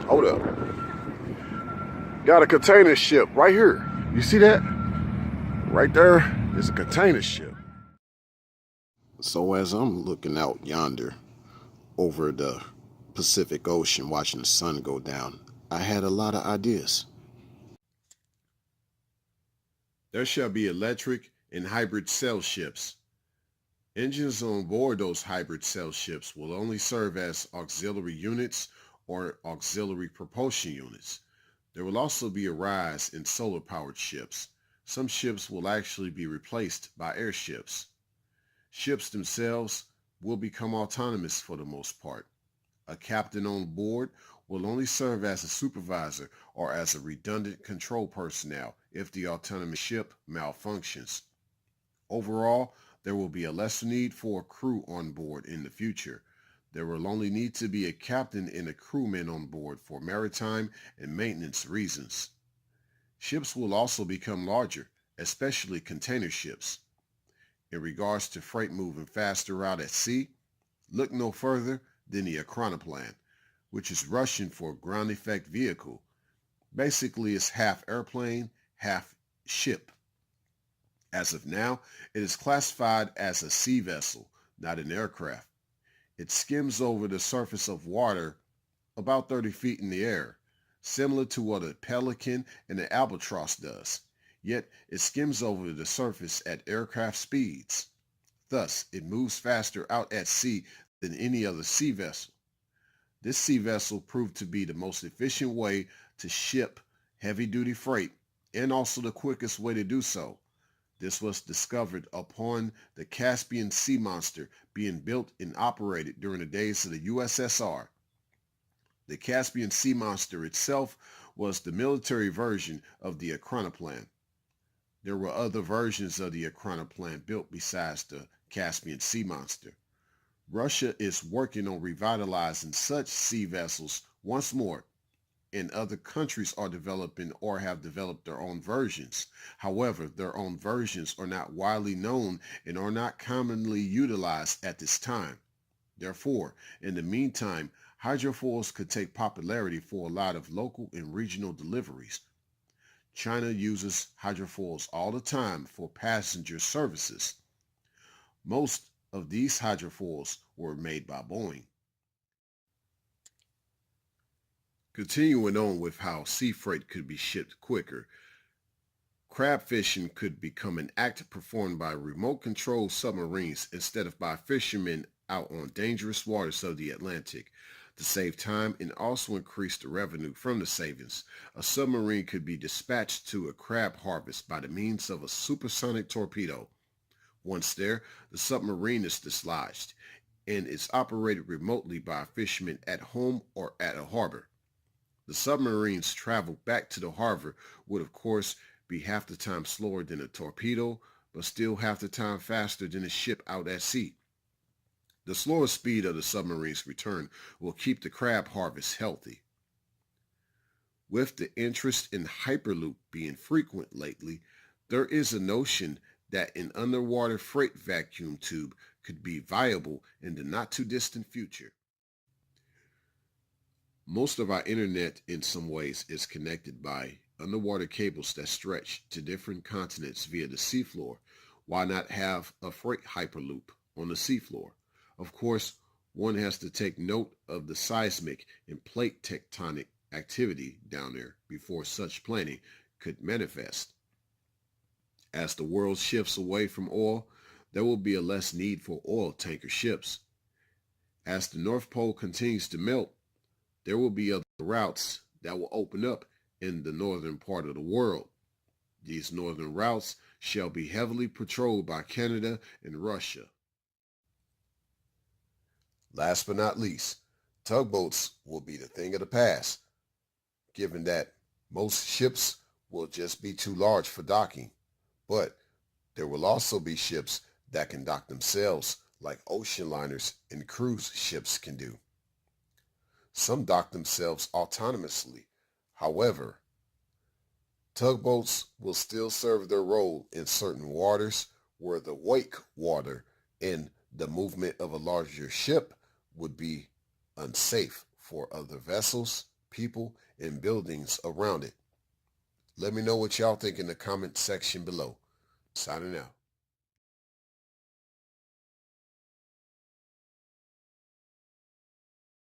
Hold up. Got a container ship right here. You see that? Right there is a container ship. So as I'm looking out yonder over the Pacific Ocean watching the sun go down, I had a lot of ideas. There shall be electric and hybrid sail ships. Engines on board those hybrid sail ships will only serve as auxiliary units or auxiliary propulsion units. There will also be a rise in solar-powered ships. Some ships will actually be replaced by airships. Ships themselves will become autonomous for the most part. A captain on board will only serve as a supervisor or as a redundant control personnel if the autonomous ship malfunctions. Overall, there will be a lesser need for a crew on board in the future. There will only need to be a captain and a crewman on board for maritime and maintenance reasons. Ships will also become larger, especially container ships. In regards to freight moving faster out at sea, look no further than the Akronoplan, which is Russian for ground effect vehicle. Basically, it's half airplane, half ship. As of now, it is classified as a sea vessel, not an aircraft. It skims over the surface of water about 30 feet in the air, similar to what a pelican and an albatross does. Yet it skims over the surface at aircraft speeds. Thus, it moves faster out at sea than any other sea vessel. This sea vessel proved to be the most efficient way to ship heavy-duty freight and also the quickest way to do so. This was discovered upon the Caspian Sea Monster being built and operated during the days of the USSR. The Caspian Sea Monster itself was the military version of the Akronoplan. There were other versions of the Akronoplan built besides the Caspian Sea Monster. Russia is working on revitalizing such sea vessels once more, and other countries are developing or have developed their own versions. However, their own versions are not widely known and are not commonly utilized at this time. Therefore, in the meantime, hydrofoils could take popularity for a lot of local and regional deliveries. China uses hydrofoils all the time for passenger services. Most of these hydrofoils were made by Boeing. Continuing on with how sea freight could be shipped quicker, crab fishing could become an act performed by remote-controlled submarines instead of by fishermen out on dangerous waters of the Atlantic. To save time and also increase the revenue from the savings, a submarine could be dispatched to a crab harvest by the means of a supersonic torpedo. Once there, the submarine is dislodged and is operated remotely by fishermen at home or at a harbor. The submarine's travel back to the harbor would of course be half the time slower than a torpedo, but still half the time faster than a ship out at sea. The slower speed of the submarine's return will keep the crab harvest healthy. With the interest in Hyperloop being frequent lately, there is a notion that an underwater freight vacuum tube could be viable in the not-too-distant future. Most of our internet in some ways is connected by underwater cables that stretch to different continents via the seafloor. Why not have a freight hyperloop on the seafloor? Of course, one has to take note of the seismic and plate tectonic activity down there before such planning could manifest. As the world shifts away from oil, there will be a less need for oil tanker ships. As the North Pole continues to melt, there will be other routes that will open up in the northern part of the world. These northern routes shall be heavily patrolled by Canada and Russia. Last but not least, tugboats will be the thing of the past, given that most ships will just be too large for docking. But there will also be ships that can dock themselves like ocean liners and cruise ships can do. Some dock themselves autonomously. However, tugboats will still serve their role in certain waters where the wake water and the movement of a larger ship would be unsafe for other vessels people, and buildings around it. Let me know what y'all think in the comment section below. Signing out.